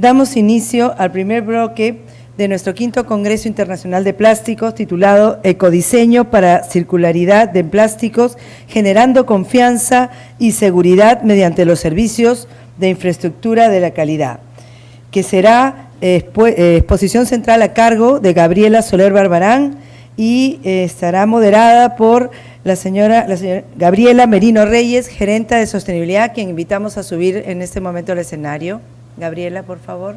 damos inicio al primer bloque de nuestro quinto Congreso Internacional de Plásticos, titulado Ecodiseño para Circularidad de Plásticos, generando confianza y seguridad mediante los servicios de infraestructura de la calidad, que será exposición central a cargo de Gabriela Soler Barbarán y estará moderada por la señora Gabriela Merino Reyes, gerenta de sostenibilidad, quien invitamos a subir en este momento al escenario. Gabriela, por favor.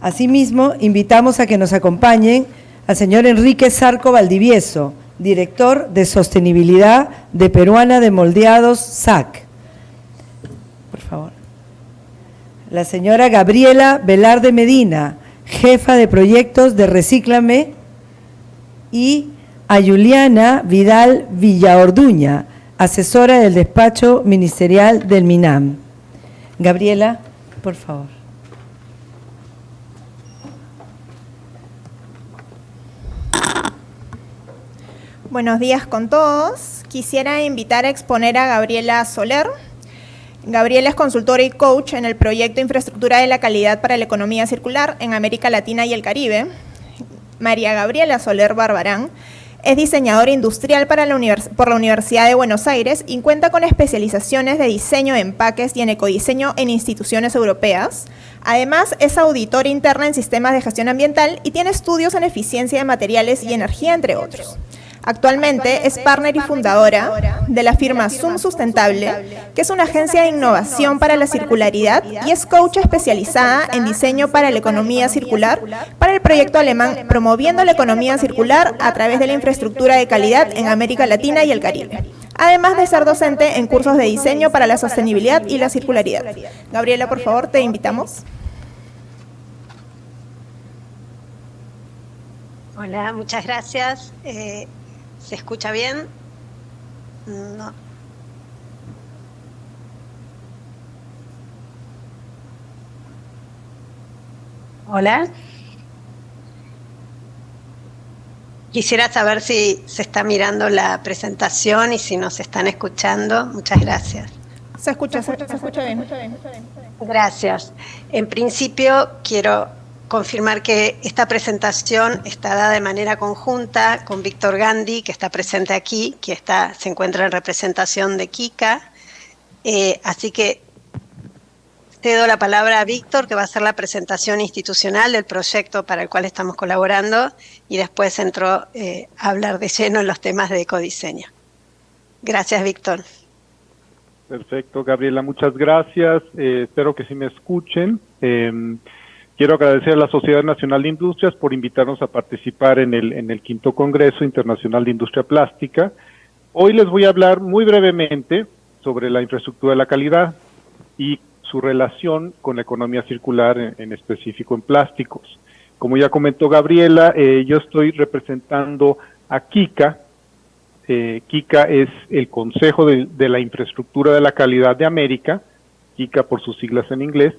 Asimismo, invitamos a que nos acompañen al señor Enrique Zarco Valdivieso, director de sostenibilidad de Peruana de Moldeados SAC. Por favor. La señora Gabriela Velarde Medina, jefa de proyectos de Recíclame, y a Juliana Vidal Villaorduña, asesora del despacho ministerial del MINAM. Gabriela, por favor. Buenos días con todos. Quisiera invitar a exponer a Gabriela Soler. Gabriela es consultora y coach en el proyecto Infraestructura de la Calidad para la Economía Circular en América Latina y el Caribe. María Gabriela Soler Barbarán es diseñadora industrial por la Universidad de Buenos Aires y cuenta con especializaciones de diseño de empaques y en ecodiseño en instituciones europeas. Además, es auditora interna en sistemas de gestión ambiental y tiene estudios en eficiencia de materiales y energía, entre otros. Actualmente es partner y fundadora de la firma Zoom Sustentable, que es una agencia de innovación para la circularidad, y es coach especializada en diseño para la economía circular para el proyecto alemán Promoviendo la Economía Circular a través de la infraestructura de calidad en América Latina y el Caribe, además de ser docente en cursos de diseño para la sostenibilidad y la circularidad. Gabriela, por favor, te invitamos. Hola, muchas gracias. ¿Se escucha bien? No. Hola. Quisiera saber si se está mirando la presentación y si nos están escuchando. Muchas gracias. Se escucha bien. Gracias. En principio, quiero confirmar que esta presentación está dada de manera conjunta con Víctor Gandhi, que está presente aquí, que se encuentra en representación de KICA. Así que cedo la palabra a Víctor, que va a hacer la presentación institucional del proyecto para el cual estamos colaborando, y después entro a hablar de lleno en los temas de ecodiseño. Gracias, Víctor. Perfecto, Gabriela, muchas gracias. Espero que sí me escuchen. Quiero agradecer a la Sociedad Nacional de Industrias por invitarnos a participar en el quinto Congreso Internacional de Industria Plástica. Hoy les voy a hablar muy brevemente sobre la infraestructura de la calidad y su relación con la economía circular, en específico en plásticos. Como ya comentó Gabriela, yo estoy representando a KICA. KICA es el Consejo de la Infraestructura de la Calidad de América, KICA por sus siglas en inglés,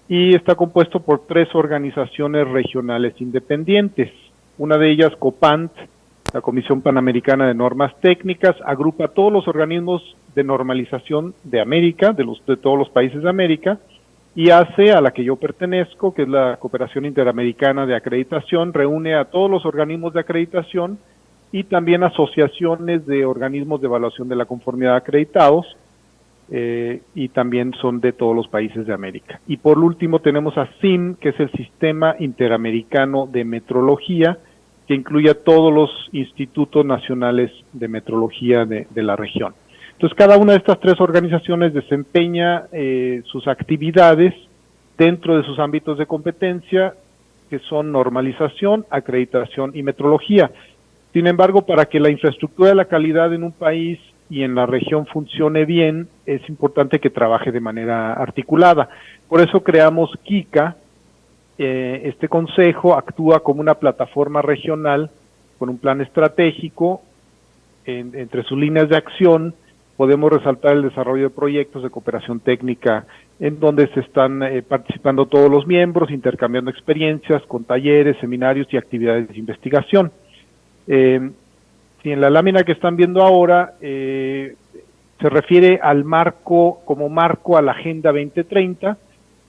y está compuesto por 3 organizaciones regionales independientes. Una de ellas, COPANT, la Comisión Panamericana de Normas Técnicas, agrupa a todos los organismos de normalización de América, de todos los países de América, y ACE, a la que yo pertenezco, que es la Cooperación Interamericana de Acreditación, reúne a todos los organismos de acreditación y también asociaciones de organismos de evaluación de la conformidad acreditados, y también son de todos los países de América. Y por último tenemos a SIM, que es el Sistema Interamericano de Metrología, que incluye a todos los institutos nacionales de metrología de la región. Entonces, cada una de estas 3 organizaciones desempeña sus actividades dentro de sus ámbitos de competencia, que son normalización, acreditación y metrología. Sin embargo, para que la infraestructura de la calidad en un país y en la región funcione bien, es importante que trabaje de manera articulada. Por eso creamos KICA. Este consejo actúa como una plataforma regional con un plan estratégico. Entre sus líneas de acción podemos resaltar el desarrollo de proyectos de cooperación técnica en donde se están participando todos los miembros, intercambiando experiencias con talleres, seminarios y actividades de investigación. Si en la lámina que están viendo ahora se refiere al marco, como marco a la Agenda 2030,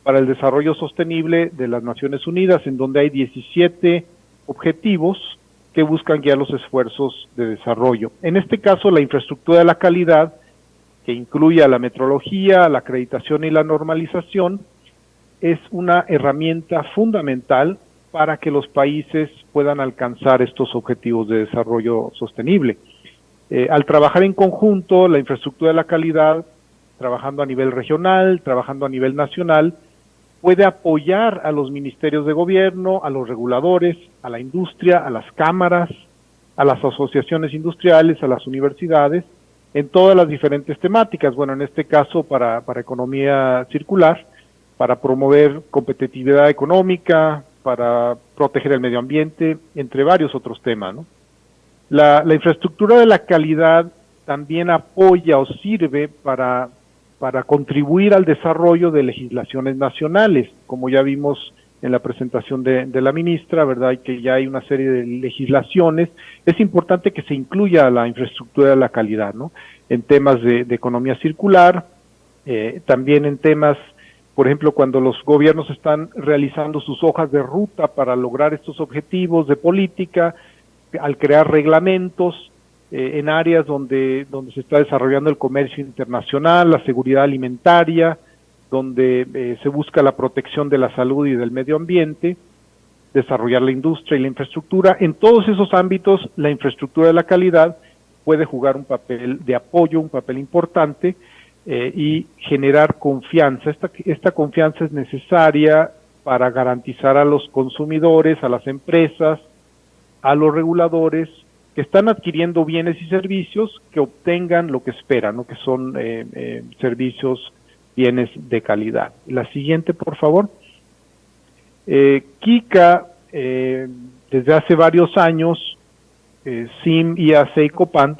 para el Desarrollo Sostenible de las Naciones Unidas, en donde hay 17 objetivos que buscan guiar los esfuerzos de desarrollo. En este caso, la infraestructura de la calidad, que incluye a la metrología, la acreditación y la normalización, es una herramienta fundamental para que los países puedan alcanzar estos objetivos de desarrollo sostenible. Al trabajar en conjunto, la infraestructura de la calidad, trabajando a nivel regional, trabajando a nivel nacional, puede apoyar a los ministerios de gobierno, a los reguladores, a la industria, a las cámaras, a las asociaciones industriales, a las universidades, en todas las diferentes temáticas. Bueno, en este caso para economía circular, para promover competitividad económica, para proteger el medio ambiente, entre varios otros temas, ¿no? La infraestructura de la calidad también apoya o sirve para contribuir al desarrollo de legislaciones nacionales, como ya vimos en la presentación de la ministra, ¿verdad? Y que ya hay una serie de legislaciones. Es importante que se incluya la infraestructura de la calidad, ¿no? En temas de economía circular, también en temas, por ejemplo, cuando los gobiernos están realizando sus hojas de ruta para lograr estos objetivos de política, al crear reglamentos en áreas donde se está desarrollando el comercio internacional, la seguridad alimentaria, donde se busca la protección de la salud y del medio ambiente, desarrollar la industria y la infraestructura. En todos esos ámbitos, la infraestructura de la calidad puede jugar un papel de apoyo, un papel importante, y generar confianza. Esta confianza es necesaria para garantizar a los consumidores, a las empresas, a los reguladores, que están adquiriendo bienes y servicios, que obtengan lo que esperan, ¿no? Que son servicios, bienes de calidad. La siguiente, por favor. KICA, desde hace varios años, SIM, IAC y COPANT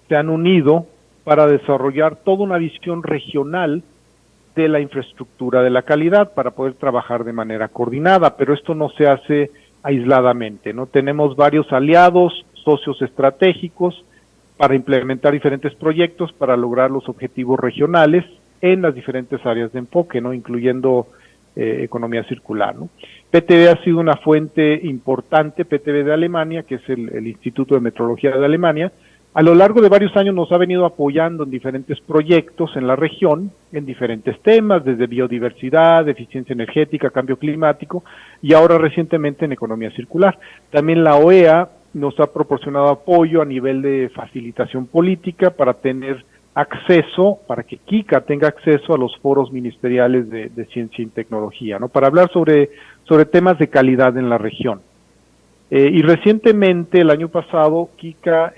se han unido para desarrollar toda una visión regional de la infraestructura de la calidad para poder trabajar de manera coordinada, pero esto no se hace aisladamente, ¿no? Tenemos varios aliados, socios estratégicos para implementar diferentes proyectos para lograr los objetivos regionales en las diferentes áreas de enfoque, ¿no? Incluyendo economía circular, ¿no? PTB ha sido una fuente importante, PTB de Alemania, que es el Instituto de Metrología de Alemania. A lo largo de varios años nos ha venido apoyando en diferentes proyectos en la región, en diferentes temas, desde biodiversidad, eficiencia energética, cambio climático, y ahora recientemente en economía circular. También la OEA nos ha proporcionado apoyo a nivel de facilitación política para tener acceso, para que KICA tenga acceso a los foros ministeriales de ciencia y tecnología, ¿no? Para hablar sobre temas de calidad en la región. Y recientemente, el año pasado, KICA,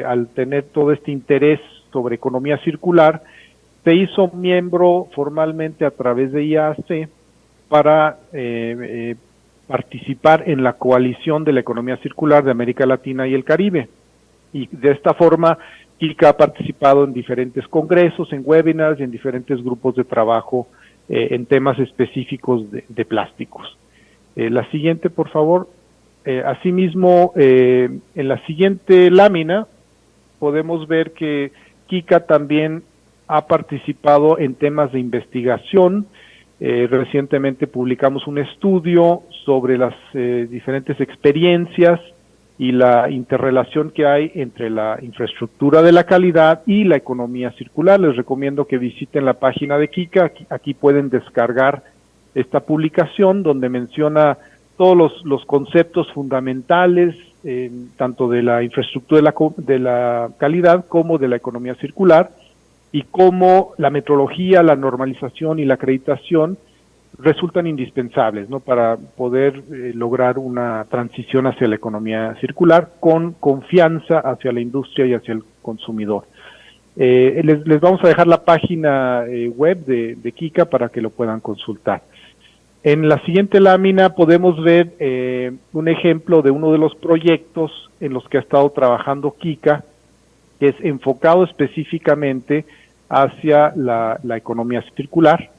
al tener todo este interés sobre economía circular, se hizo miembro formalmente a través de IAC para participar en la coalición de la economía circular de América Latina y el Caribe. Y de esta forma, KICA ha participado en diferentes congresos, en webinars y en diferentes grupos de trabajo en temas específicos de plásticos. La siguiente, por favor. Asimismo, en la siguiente lámina podemos ver que KICA también ha participado en temas de investigación. Recientemente publicamos un estudio sobre las diferentes experiencias y la interrelación que hay entre la infraestructura de la calidad y la economía circular. Les recomiendo que visiten la página de KICA. Aquí pueden descargar esta publicación donde menciona todos los conceptos fundamentales, tanto de la infraestructura de la calidad como de la economía circular, y cómo la metrología, la normalización y la acreditación resultan indispensables, ¿no? Para poder lograr una transición hacia la economía circular con confianza hacia la industria y hacia el consumidor. Les vamos a dejar la página web de KICA para que lo puedan consultar. En la siguiente lámina podemos ver un ejemplo de uno de los proyectos en los que ha estado trabajando KICA, que es enfocado específicamente hacia la economía circular.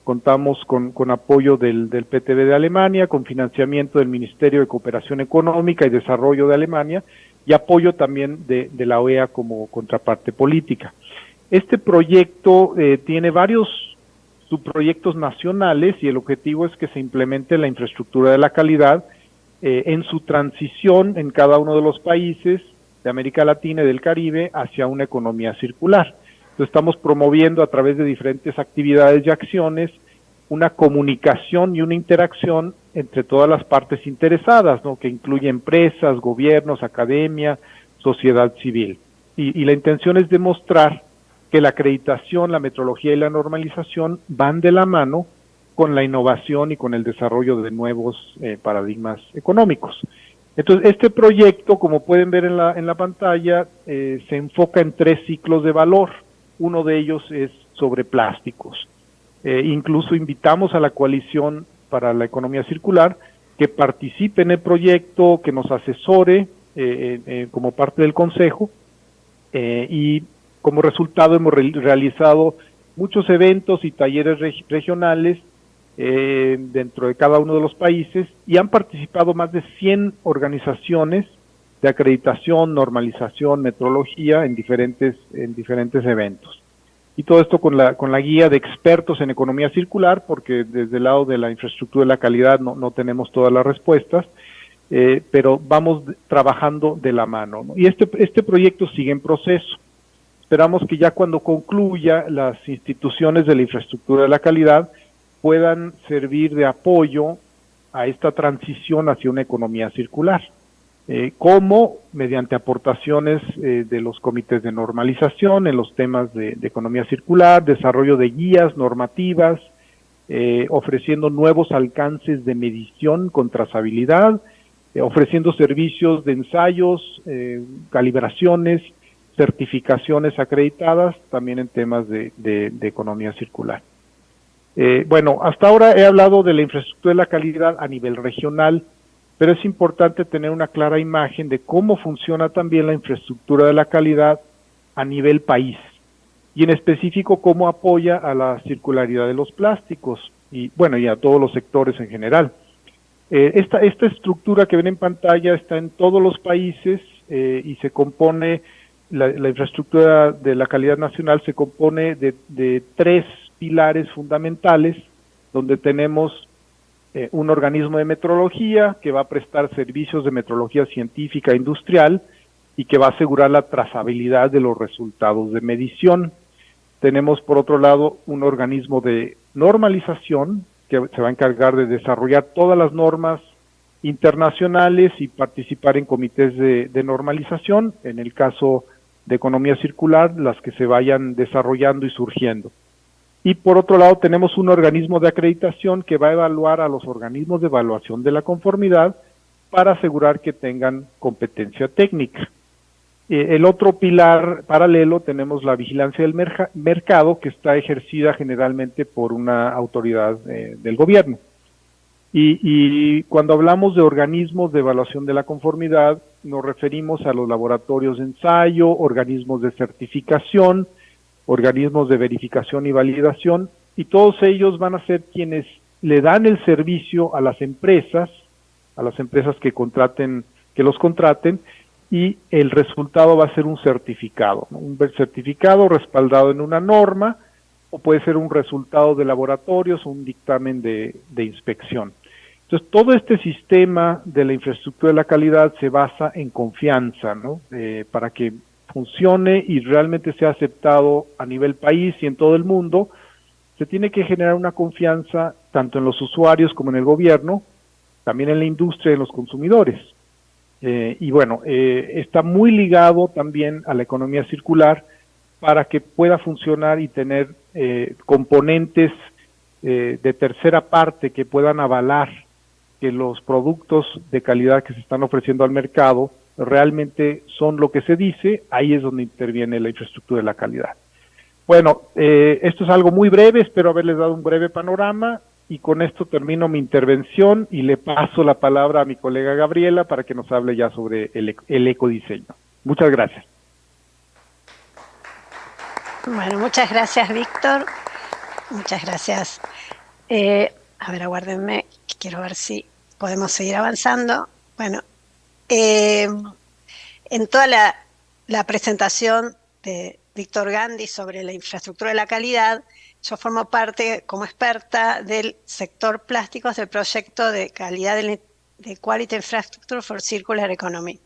Contamos con apoyo del PTB de Alemania, con financiamiento del Ministerio de Cooperación Económica y Desarrollo de Alemania, y apoyo también de la OEA como contraparte política. Este proyecto tiene varios subproyectos nacionales y el objetivo es que se implemente la infraestructura de la calidad en su transición en cada uno de los países de América Latina y del Caribe hacia una economía circular. Entonces estamos promoviendo a través de diferentes actividades y acciones una comunicación y una interacción entre todas las partes interesadas, ¿no? Que incluye empresas, gobiernos, academia, sociedad civil. Y la intención es demostrar que la acreditación, la metrología y la normalización van de la mano con la innovación y con el desarrollo de nuevos paradigmas económicos. Entonces, este proyecto, como pueden ver en la pantalla, se enfoca en 3 ciclos de valor. Uno de ellos es sobre plásticos. Incluso invitamos a la Coalición para la Economía Circular que participe en el proyecto, que nos asesore como parte del Consejo, y como resultado hemos realizado muchos eventos y talleres regionales dentro de cada uno de los países, y han participado más de 100 organizaciones de acreditación, normalización, metrología en diferentes eventos. Y todo esto con la guía de expertos en economía circular, porque desde el lado de la infraestructura de la calidad no tenemos todas las respuestas, pero vamos trabajando de la mano, ¿no? Y este proyecto sigue en proceso. Esperamos que ya cuando concluya, las instituciones de la infraestructura de la calidad puedan servir de apoyo a esta transición hacia una economía circular, como mediante aportaciones de los comités de normalización en los temas de economía circular, desarrollo de guías normativas, ofreciendo nuevos alcances de medición con trazabilidad, ofreciendo servicios de ensayos, calibraciones, certificaciones acreditadas, también en temas de economía circular. Bueno, hasta ahora he hablado de la infraestructura de la calidad a nivel regional, pero es importante tener una clara imagen de cómo funciona también la infraestructura de la calidad a nivel país, y en específico cómo apoya a la circularidad de los plásticos, y bueno, y a todos los sectores en general. Esta estructura que ven en pantalla está en todos los países y se compone, la infraestructura de la calidad nacional se compone de 3 pilares fundamentales, donde tenemos un organismo de metrología que va a prestar servicios de metrología científica e industrial y que va a asegurar la trazabilidad de los resultados de medición. Tenemos, por otro lado, un organismo de normalización que se va a encargar de desarrollar todas las normas internacionales y participar en comités de normalización, en el caso de economía circular, las que se vayan desarrollando y surgiendo. Y por otro lado tenemos un organismo de acreditación que va a evaluar a los organismos de evaluación de la conformidad para asegurar que tengan competencia técnica. El otro pilar paralelo tenemos la vigilancia del mercado, que está ejercida generalmente por una autoridad del gobierno. Y cuando hablamos de organismos de evaluación de la conformidad, nos referimos a los laboratorios de ensayo, organismos de certificación, organismos de verificación y validación, y todos ellos van a ser quienes le dan el servicio a las empresas que los contraten, y el resultado va a ser un certificado, ¿no? Un certificado respaldado en una norma, o puede ser un resultado de laboratorios o un dictamen de inspección. Entonces, todo este sistema de la infraestructura de la calidad se basa en confianza, ¿no? Para que funcione y realmente sea aceptado a nivel país y en todo el mundo, se tiene que generar una confianza tanto en los usuarios como en el gobierno, también en la industria y en los consumidores. Y bueno, está muy ligado también a la economía circular para que pueda funcionar y tener componentes de tercera parte que puedan avalar que los productos de calidad que se están ofreciendo al mercado realmente son lo que se dice. Ahí es donde interviene la infraestructura de la calidad. Bueno, esto es algo muy breve, espero haberles dado un breve panorama, y con esto termino mi intervención y le paso la palabra a mi colega Gabriela para que nos hable ya sobre el ecodiseño. Muchas gracias. Bueno, muchas gracias, Víctor. Muchas gracias. A ver, aguárdenme, quiero ver si podemos seguir avanzando. Bueno, en toda la presentación de Víctor Gandhi sobre la infraestructura de la calidad, yo formo parte como experta del sector plásticos del proyecto de calidad de Quality Infrastructure for Circular Economy.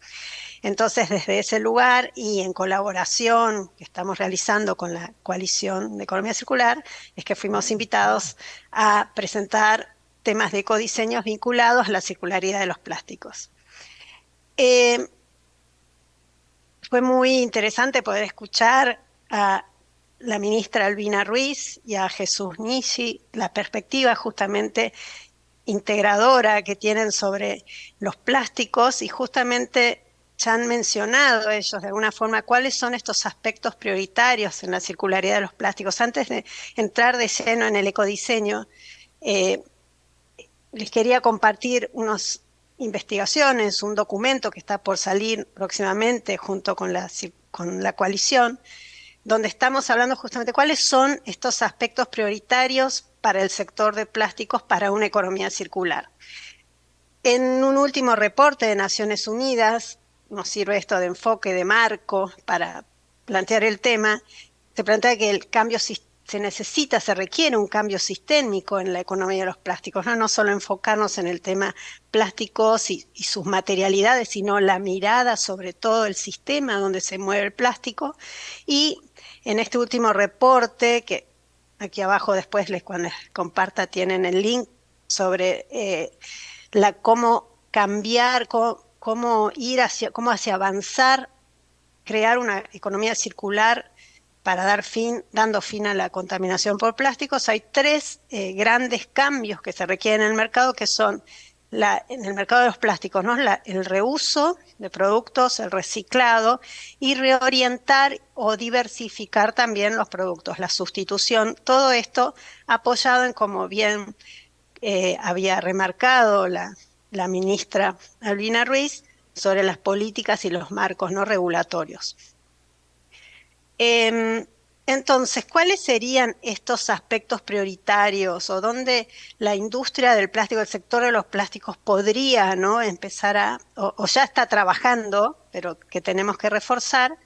Entonces, desde ese lugar y en colaboración que estamos realizando con la Coalición de Economía Circular, es que fuimos invitados a presentar temas de ecodiseños vinculados a la circularidad de los plásticos. Fue muy interesante poder escuchar a la ministra Albina Ruiz y a Jesús Nishi, la perspectiva justamente integradora que tienen sobre los plásticos, y justamente ya han mencionado ellos de alguna forma cuáles son estos aspectos prioritarios en la circularidad de los plásticos. Antes de entrar de lleno en el ecodiseño, les quería compartir unas investigaciones, un documento que está por salir próximamente junto con la coalición, donde estamos hablando justamente cuáles son estos aspectos prioritarios para el sector de plásticos para una economía circular. En un último reporte de Naciones Unidas, nos sirve esto de enfoque, de marco para plantear el tema, se plantea que el cambio se requiere un cambio sistémico en la economía de los plásticos, no solo enfocarnos en el tema plásticos y sus materialidades, sino la mirada sobre todo el sistema donde se mueve el plástico. Y en este último reporte, que aquí abajo después cuando les comparta tienen el link sobre cómo cambiar, cómo hacia avanzar, crear una economía circular para dando fin a la contaminación por plásticos. Hay tres grandes cambios que se requieren en el mercado, que son en el mercado de los plásticos, ¿no? El reuso de productos, el reciclado, y reorientar o diversificar también los productos, la sustitución, todo esto apoyado en, como bien había remarcado la ministra Albina Ruiz, sobre las políticas y los marcos no regulatorios. Entonces, ¿cuáles serían estos aspectos prioritarios o dónde la industria del plástico, el sector de los plásticos podría, ¿no?, empezar o ya está trabajando, pero que tenemos que reforzar?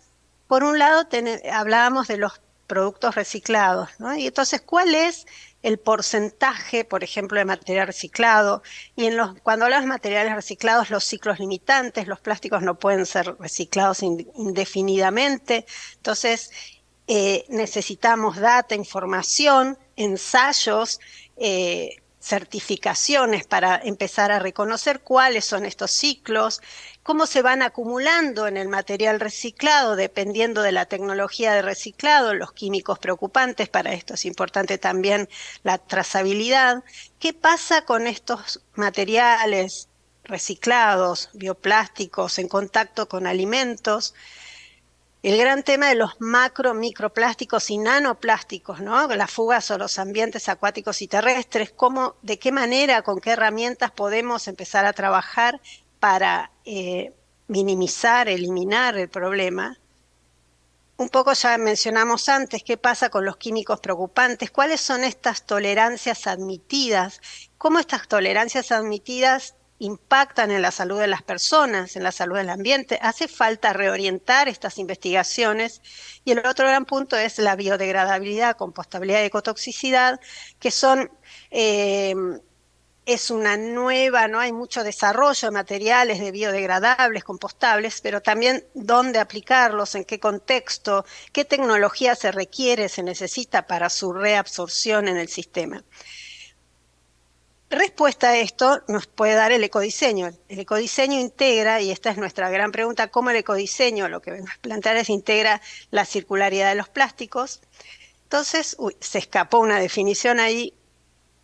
Por un lado, hablábamos de los productos reciclados, ¿no? Y entonces, ¿cuál es el porcentaje, por ejemplo, de material reciclado? Y cuando hablamos de materiales reciclados, los ciclos limitantes, los plásticos no pueden ser reciclados indefinidamente. Entonces, necesitamos data, información, ensayos, certificaciones para empezar a reconocer cuáles son estos ciclos, cómo se van acumulando en el material reciclado dependiendo de la tecnología de reciclado, los químicos preocupantes. Para esto es importante también la trazabilidad. ¿Qué pasa con estos materiales reciclados, bioplásticos, en contacto con alimentos? El gran tema de los microplásticos y nanoplásticos, ¿no? Las fugas a los ambientes acuáticos y terrestres, de qué manera, con qué herramientas podemos empezar a trabajar para minimizar, eliminar el problema. Un poco ya mencionamos antes qué pasa con los químicos preocupantes, cuáles son estas tolerancias admitidas, cómo estas tolerancias admitidas impactan en la salud de las personas, en la salud del ambiente. Hace falta reorientar estas investigaciones. Y el otro gran punto es la biodegradabilidad, compostabilidad y ecotoxicidad, que es una nueva, ¿no? Hay mucho desarrollo de materiales de biodegradables, compostables, pero también dónde aplicarlos, en qué contexto, qué tecnología se requiere, se necesita para su reabsorción en el sistema. Respuesta a esto nos puede dar el ecodiseño. El ecodiseño integra, y esta es nuestra gran pregunta, ¿cómo el ecodiseño, lo que vengo a plantear, es integra la circularidad de los plásticos? Entonces, se escapó una definición ahí.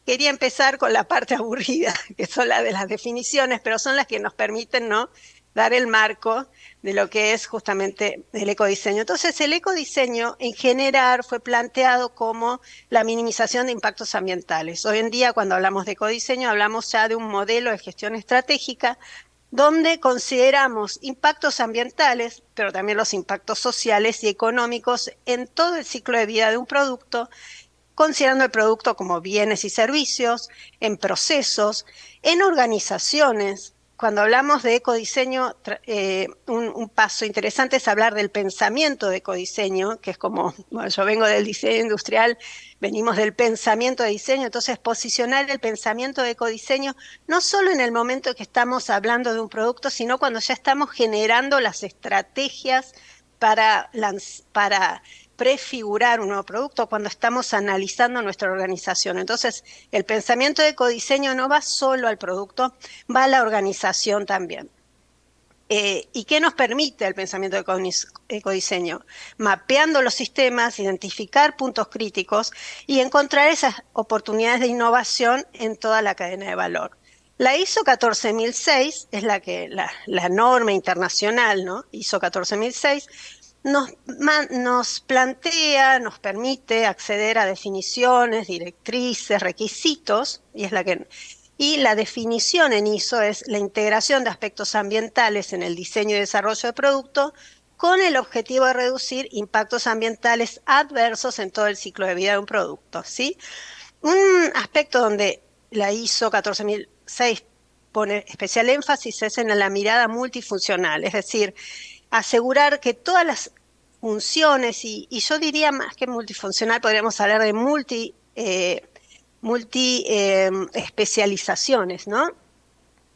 Quería empezar con la parte aburrida, que son las de las definiciones, pero son las que nos permiten, ¿no?, dar el marco de lo que es justamente el ecodiseño. Entonces, el ecodiseño en general fue planteado como la minimización de impactos ambientales. Hoy en día, cuando hablamos de ecodiseño, hablamos ya de un modelo de gestión estratégica donde consideramos impactos ambientales, pero también los impactos sociales y económicos en todo el ciclo de vida de un producto, considerando el producto como bienes y servicios, en procesos, en organizaciones, cuando hablamos de ecodiseño, un paso interesante es hablar del pensamiento de ecodiseño, que es como, bueno, yo vengo del diseño industrial, venimos del pensamiento de diseño, entonces posicionar el pensamiento de ecodiseño no solo en el momento que estamos hablando de un producto, sino cuando ya estamos generando las estrategias para prefigurar un nuevo producto, cuando estamos analizando nuestra organización. Entonces, el pensamiento de ecodiseño no va solo al producto, va a la organización también. ¿Y qué nos permite el pensamiento de ecodiseño? Mapeando los sistemas, identificar puntos críticos y encontrar esas oportunidades de innovación en toda la cadena de valor. La ISO 14006 es la norma internacional, ¿no? ISO 14006 nos plantea, nos permite acceder a definiciones, directrices, requisitos, y la definición en ISO es la integración de aspectos ambientales en el diseño y desarrollo de producto con el objetivo de reducir impactos ambientales adversos en todo el ciclo de vida de un producto, ¿sí? Un aspecto donde la ISO 14006 pone especial énfasis es en la mirada multifuncional, es decir, asegurar que todas las funciones, y yo diría más que multifuncional, podríamos hablar de especializaciones, ¿no?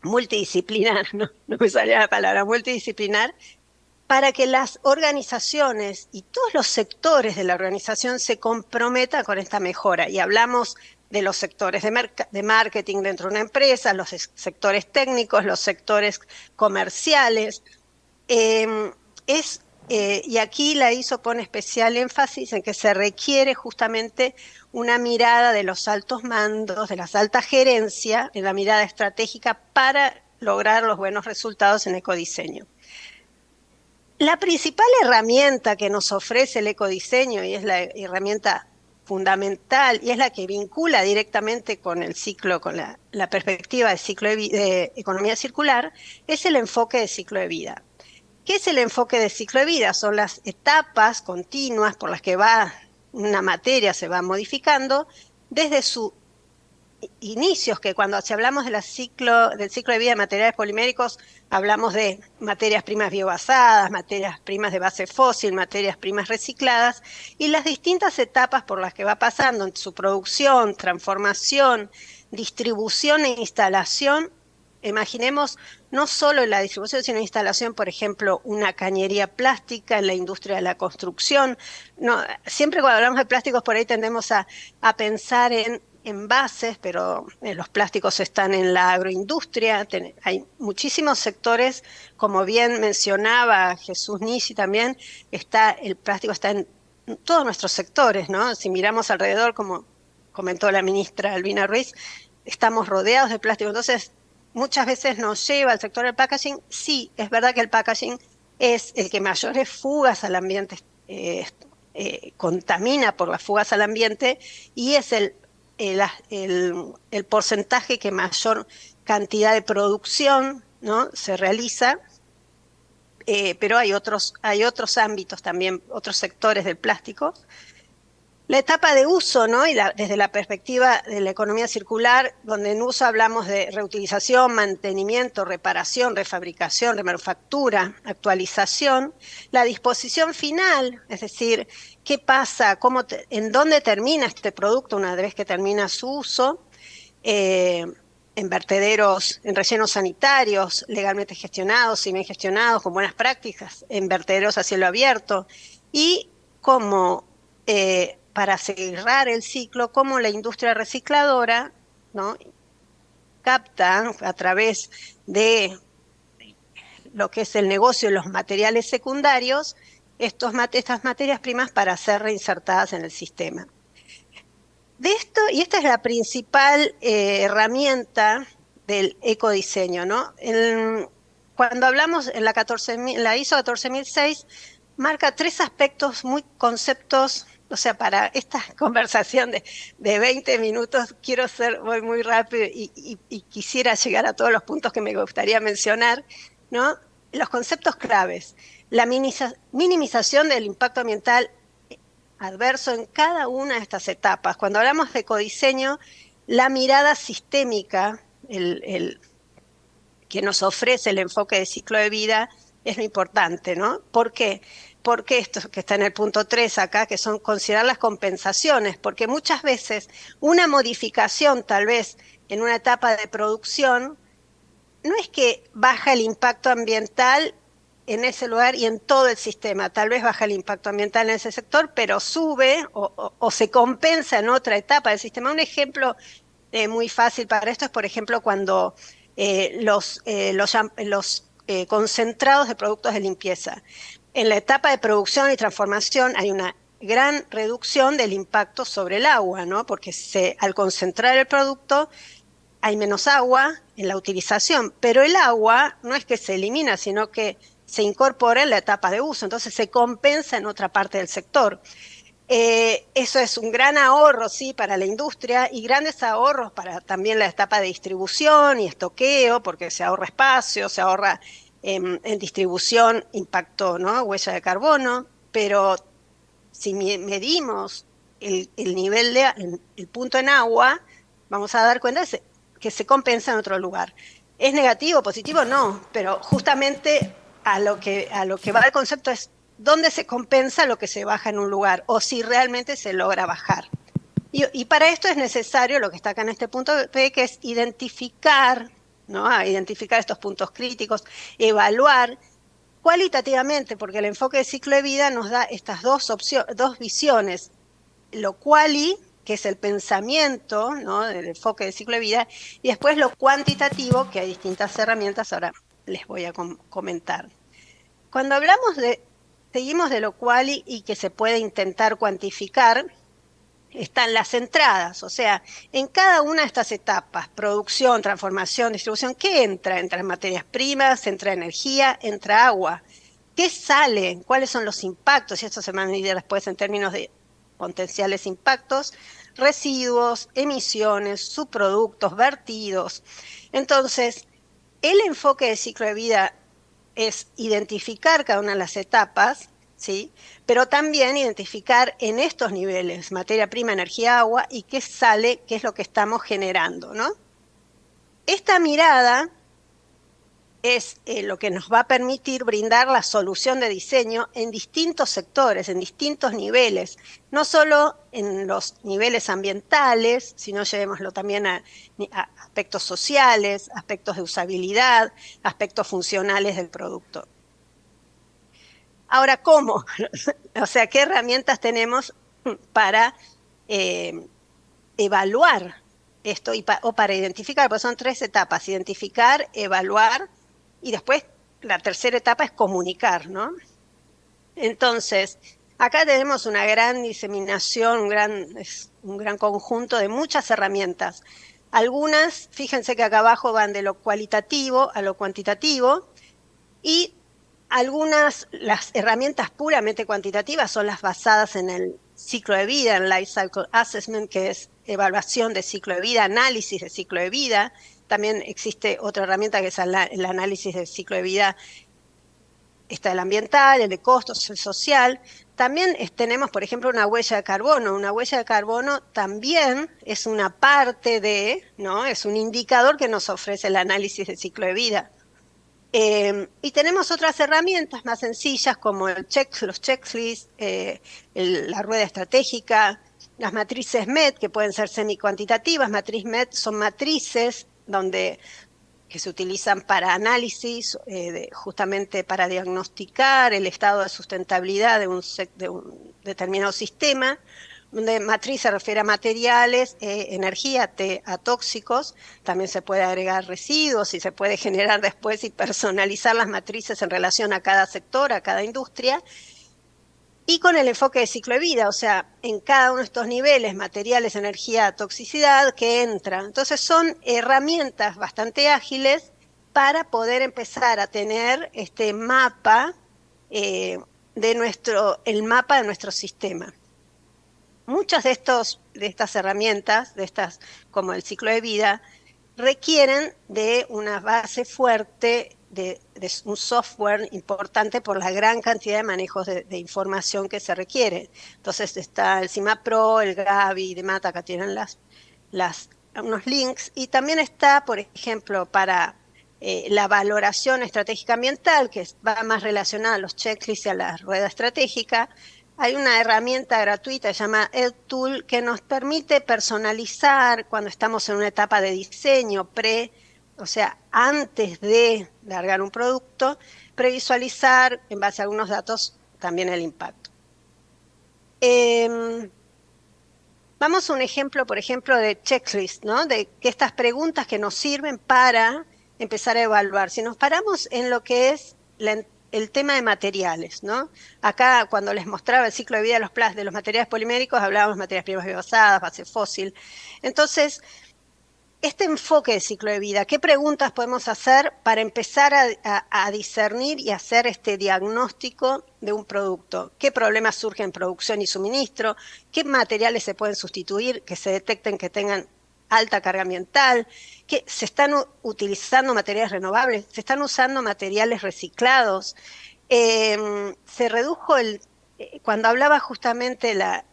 Multidisciplinar, no me salía la palabra, multidisciplinar, para que las organizaciones y todos los sectores de la organización se comprometan con esta mejora. Y hablamos de los sectores de marketing dentro de una empresa, los sectores técnicos, los sectores comerciales. Y aquí la ISO pone especial énfasis en que se requiere justamente una mirada de los altos mandos, de las altas gerencias, en la mirada estratégica para lograr los buenos resultados en ecodiseño. La principal herramienta que nos ofrece el ecodiseño, y es la herramienta fundamental, y es la que vincula directamente con el ciclo, con la perspectiva de ciclo de economía circular, es el enfoque de ciclo de vida. ¿Qué es el enfoque de ciclo de vida? Son las etapas continuas por las que una materia se va modificando desde sus inicios, que cuando hablamos del ciclo de vida de materiales poliméricos, hablamos de materias primas biobasadas, materias primas de base fósil, materias primas recicladas, y las distintas etapas por las que va pasando en su producción, transformación, distribución e instalación. Imaginemos no solo en la distribución, sino en instalación, por ejemplo, una cañería plástica en la industria de la construcción. Siempre cuando hablamos de plásticos por ahí tendemos a pensar en envases, pero los plásticos están en la agroindustria. Hay muchísimos sectores, como bien mencionaba Jesús Nisi también, el plástico está en todos nuestros sectores, ¿no? Si miramos alrededor, como comentó la ministra Albina Ruiz, estamos rodeados de plástico. Entonces, muchas veces nos lleva al sector del packaging. Sí, es verdad que el packaging es el que mayores fugas al ambiente, contamina por las fugas al ambiente, y es el porcentaje que mayor cantidad de producción, ¿no?, se realiza, pero hay otros ámbitos también, otros sectores del plástico. La etapa de uso, ¿no? Y desde la perspectiva de la economía circular, donde en uso hablamos de reutilización, mantenimiento, reparación, refabricación, remanufactura, actualización. La disposición final, es decir, qué pasa, en dónde termina este producto una vez que termina su uso, en vertederos, en rellenos sanitarios, legalmente gestionados y bien gestionados, con buenas prácticas, en vertederos a cielo abierto, y cómo para cerrar el ciclo, cómo la industria recicladora, ¿no?, capta a través de lo que es el negocio de los materiales secundarios estas materias primas para ser reinsertadas en el sistema. Esta es la principal herramienta del ecodiseño, ¿no? Cuando hablamos en la ISO 14006, marca 3 aspectos conceptos. O sea, para esta conversación de 20 minutos voy muy rápido y quisiera llegar a todos los puntos que me gustaría mencionar, ¿no? Los conceptos claves: la minimización del impacto ambiental adverso en cada una de estas etapas. Cuando hablamos de ecodiseño, la mirada sistémica, que nos ofrece el enfoque de ciclo de vida es lo importante, ¿no? ¿Por qué? Porque esto que está en el punto 3 acá, que son considerar las compensaciones, porque muchas veces una modificación tal vez en una etapa de producción no es que baja el impacto ambiental en ese lugar y en todo el sistema, tal vez baja el impacto ambiental en ese sector, pero sube o se compensa en otra etapa del sistema. Un ejemplo muy fácil para esto es, por ejemplo, cuando los concentrados de productos de limpieza. En la etapa de producción y transformación hay una gran reducción del impacto sobre el agua, ¿no? Porque al concentrar el producto hay menos agua en la utilización, pero el agua no es que se elimina, sino que se incorpora en la etapa de uso, entonces se compensa en otra parte del sector. Eso es un gran ahorro, sí, para la industria y grandes ahorros para también la etapa de distribución y estoqueo, porque se ahorra espacio, se ahorra en distribución impacto, ¿no? Huella de carbono, pero si medimos el nivel el punto en agua, vamos a dar cuenta que se compensa en otro lugar. ¿Es negativo, positivo? No, pero justamente a lo que va el concepto es dónde se compensa lo que se baja en un lugar o si realmente se logra bajar. Y para esto es necesario lo que está acá en este punto P, que es identificar, ¿no? Identificar estos puntos críticos, evaluar cualitativamente, porque el enfoque de ciclo de vida nos da estas dos visiones, lo quali, que es el pensamiento, ¿no? Del enfoque de ciclo de vida, y después lo cuantitativo, que hay distintas herramientas, ahora les voy a comentar. Cuando seguimos de lo quali y que se puede intentar cuantificar, están las entradas, o sea, en cada una de estas etapas, producción, transformación, distribución, ¿qué entra? Entra materias primas, entra energía, entra agua. ¿Qué sale? ¿Cuáles son los impactos? Y esto se va a medir después en términos de potenciales impactos, residuos, emisiones, subproductos, vertidos. Entonces, el enfoque de ciclo de vida es identificar cada una de las etapas, ¿sí? Pero también identificar en estos niveles, materia prima, energía, agua, y qué sale, qué es lo que estamos generando, ¿no? Esta mirada es lo que nos va a permitir brindar la solución de diseño en distintos sectores, en distintos niveles, no solo en los niveles ambientales, sino llevémoslo también a aspectos sociales, aspectos de usabilidad, aspectos funcionales del producto. Ahora, ¿cómo? O sea, ¿qué herramientas tenemos para evaluar esto o para identificar? Pues son 3 etapas: identificar, evaluar y después la tercera etapa es comunicar, ¿no? Entonces, acá tenemos una gran diseminación, un gran conjunto de muchas herramientas. Algunas, fíjense que acá abajo van de lo cualitativo a lo cuantitativo, y las herramientas puramente cuantitativas son las basadas en el ciclo de vida, en Life Cycle Assessment, que es evaluación de ciclo de vida, análisis de ciclo de vida. También existe otra herramienta que es el análisis del ciclo de vida. Está el ambiental, el de costos, el social. También tenemos, por ejemplo, una huella de carbono. Una huella de carbono también es una parte ¿no? Es un indicador que nos ofrece el análisis del ciclo de vida. Y tenemos otras herramientas más sencillas como los checklists, la rueda estratégica, las matrices MET, que pueden ser semi-cuantitativas. Matriz MET son matrices que se utilizan para análisis, justamente para diagnosticar el estado de sustentabilidad de un determinado sistema. Donde matriz se refiere a materiales, energía, a tóxicos. También se puede agregar residuos y se puede generar después y personalizar las matrices en relación a cada sector, a cada industria. Y con el enfoque de ciclo de vida, o sea, en cada uno de estos niveles, materiales, energía, toxicidad, que entra. Entonces son herramientas bastante ágiles para poder empezar a tener este mapa, el mapa de nuestro sistema. Muchas de estas herramientas, como el ciclo de vida, requieren de una base fuerte, de un software importante por la gran cantidad de manejos de información que se requiere. Entonces está el CIMAPRO, el Gavi y demás, acá tienen unos links. Y también está, por ejemplo, para la valoración estratégica ambiental, que va más relacionada a los checklists y a la rueda estratégica, hay una herramienta gratuita que se llama EdTool que nos permite personalizar cuando estamos en una etapa de diseño, o sea, antes de largar un producto, previsualizar en base a algunos datos también el impacto. Vamos a un ejemplo, por ejemplo, de checklist, ¿no? De que estas preguntas que nos sirven para empezar a evaluar. Si nos paramos en lo que es el tema de materiales, ¿no? Acá, cuando les mostraba el ciclo de vida de los materiales poliméricos, hablábamos de materias primas biobasadas, base fósil. Entonces, este enfoque de ciclo de vida, ¿qué preguntas podemos hacer para empezar a discernir y hacer este diagnóstico de un producto? ¿Qué problemas surgen en producción y suministro? ¿Qué materiales se pueden sustituir que se detecten que tengan alta carga ambiental? ¿Que se están utilizando materiales renovables? ¿Se están usando materiales reciclados? Se redujo cuando hablaba justamente la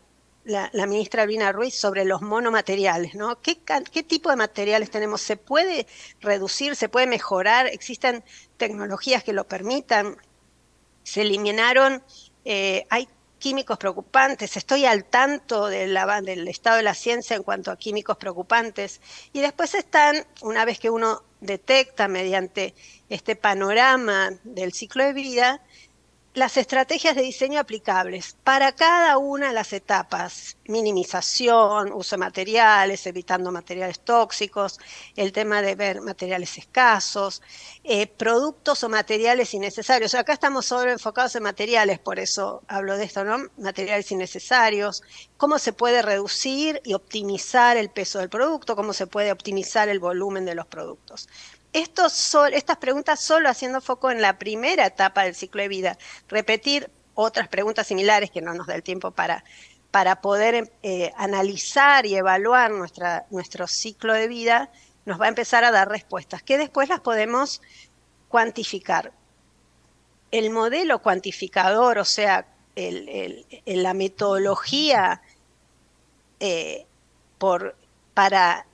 ministra Albina Ruiz sobre los monomateriales, ¿no? ¿Qué tipo de materiales tenemos? ¿Se puede reducir? ¿Se puede mejorar? ¿Existen tecnologías que lo permitan? Se eliminaron, hay químicos preocupantes, estoy al tanto del estado de la ciencia en cuanto a químicos preocupantes. Y después están, una vez que uno detecta mediante este panorama del ciclo de vida, las estrategias de diseño aplicables para cada una de las etapas: minimización, uso de materiales, evitando materiales tóxicos, el tema de ver materiales escasos, productos o materiales innecesarios. Acá estamos solo enfocados en materiales, por eso hablo de esto, ¿no? Materiales innecesarios, cómo se puede reducir y optimizar el peso del producto, cómo se puede optimizar el volumen de los productos. Estas preguntas solo haciendo foco en la primera etapa del ciclo de vida. Repetir otras preguntas similares que no nos da el tiempo para poder analizar y evaluar nuestro ciclo de vida, nos va a empezar a dar respuestas que después las podemos cuantificar. El modelo cuantificador, o sea, la metodología para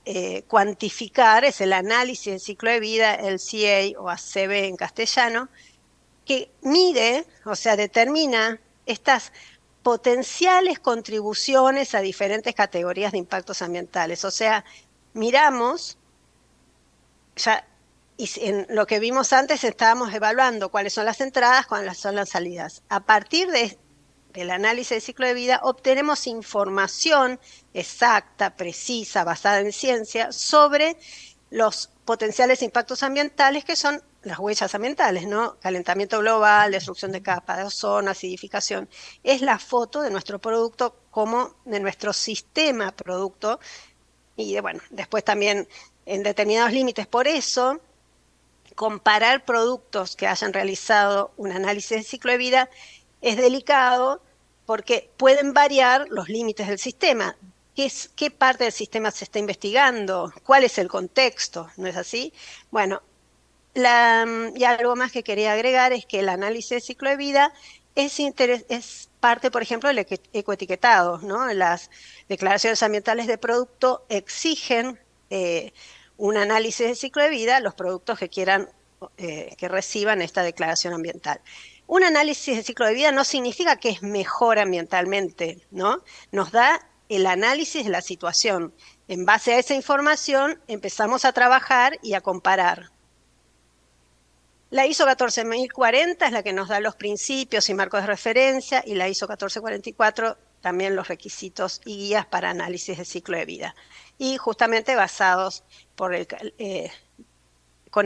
cuantificar es el análisis del ciclo de vida, el CA o ACV en castellano, que mide, o sea, determina estas potenciales contribuciones a diferentes categorías de impactos ambientales. O sea, miramos, y en lo que vimos antes estábamos evaluando cuáles son las entradas, cuáles son las salidas. A partir del análisis del ciclo de vida obtenemos información exacta, precisa, basada en ciencia, sobre los potenciales impactos ambientales, que son las huellas ambientales, ¿no? Calentamiento global, destrucción de capas de ozono, acidificación. Es la foto de nuestro producto como de nuestro sistema producto, y bueno, después también en determinados límites. Por eso, comparar productos que hayan realizado un análisis de ciclo de vida es delicado, porque pueden variar los límites del sistema. ¿Qué parte del sistema se está investigando? ¿Cuál es el contexto? ¿No es así? Bueno, y algo más que quería agregar es que el análisis de ciclo de vida es parte, por ejemplo, del ecoetiquetado, ¿no? Las declaraciones ambientales de producto exigen un análisis de ciclo de vida a los productos que quieran que reciban esta declaración ambiental. Un análisis de ciclo de vida no significa que es mejor ambientalmente, ¿no? Nos da el análisis de la situación. En base a esa información empezamos a trabajar y a comparar. La ISO 14040 es la que nos da los principios y marcos de referencia, y la ISO 1444 también los requisitos y guías para análisis de ciclo de vida. Y justamente basados con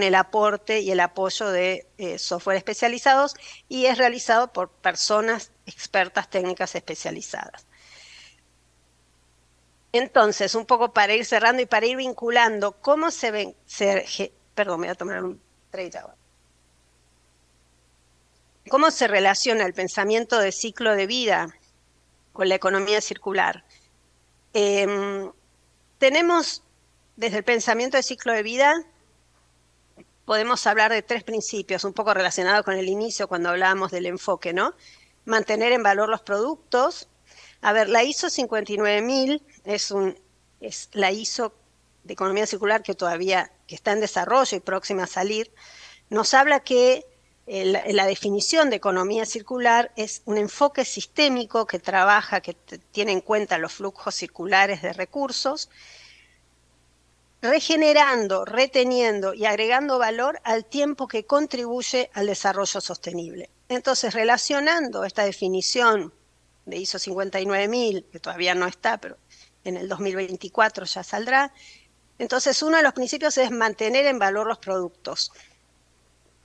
el aporte y el apoyo de software especializados, y es realizado por personas expertas técnicas especializadas. Entonces, un poco para ir cerrando y para ir vinculando, ¿cómo perdón, me voy a tomar un trade ahora. ¿Cómo se relaciona el pensamiento de ciclo de vida con la economía circular? Tenemos, desde el pensamiento de ciclo de vida, podemos hablar de 3 principios, un poco relacionados con el inicio cuando hablábamos del enfoque, ¿no? Mantener en valor los productos. A ver, la ISO 59000 es la ISO de economía circular que está en desarrollo y próxima a salir, nos habla que la definición de economía circular es un enfoque sistémico que trabaja, que tiene en cuenta los flujos circulares de recursos, regenerando, reteniendo y agregando valor al tiempo que contribuye al desarrollo sostenible. Entonces, relacionando esta definición de ISO 59000, que todavía no está, pero en el 2024 ya saldrá, entonces uno de los principios es mantener en valor los productos.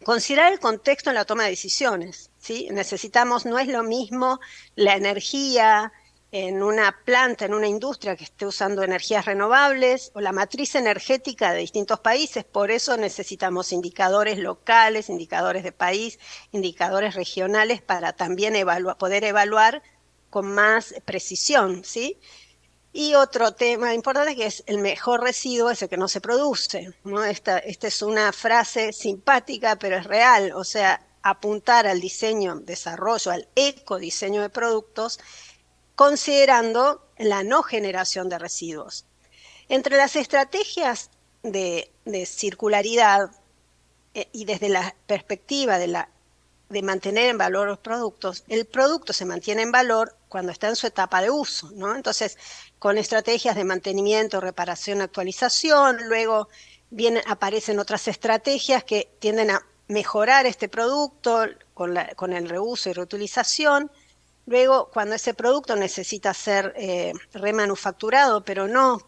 Considerar el contexto en la toma de decisiones, ¿sí? No es lo mismo la energía en una planta, en una industria que esté usando energías renovables o la matriz energética de distintos países. Por eso necesitamos indicadores locales, indicadores de país, indicadores regionales para también poder evaluar con más precisión, ¿sí? Y otro tema importante que es el mejor residuo es el que no se produce, ¿no? Esta es una frase simpática, pero es real. O sea, apuntar al diseño, desarrollo, al ecodiseño de productos, considerando la no generación de residuos. Entre las estrategias de circularidad y desde la perspectiva de mantener en valor los productos, el producto se mantiene en valor cuando está en su etapa de uso, ¿no? Entonces, con estrategias de mantenimiento, reparación, actualización, luego aparecen otras estrategias que tienden a mejorar este producto con el reuso y reutilización. Luego, cuando ese producto necesita ser remanufacturado, pero no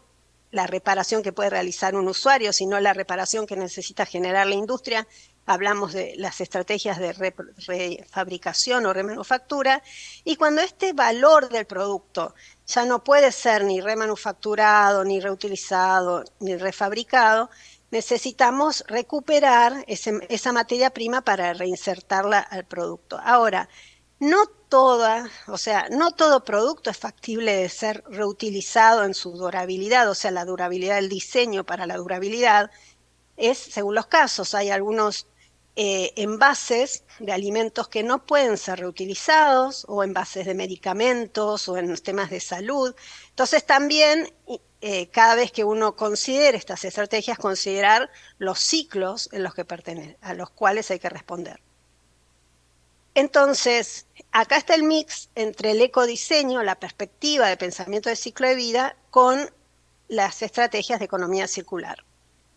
la reparación que puede realizar un usuario, sino la reparación que necesita generar la industria, hablamos de las estrategias de refabricación o remanufactura, y cuando este valor del producto ya no puede ser ni remanufacturado, ni reutilizado, ni refabricado, necesitamos recuperar esa materia prima para reinsertarla al producto. Ahora, no todo producto es factible de ser reutilizado en su durabilidad, o sea, la durabilidad del diseño para la durabilidad es según los casos. Hay algunos envases de alimentos que no pueden ser reutilizados, o envases de medicamentos, o en temas de salud. Entonces también, cada vez que uno considere estas estrategias, considerar los ciclos en los que a los cuales hay que responder. Entonces, acá está el mix entre el ecodiseño, la perspectiva de pensamiento de ciclo de vida, con las estrategias de economía circular.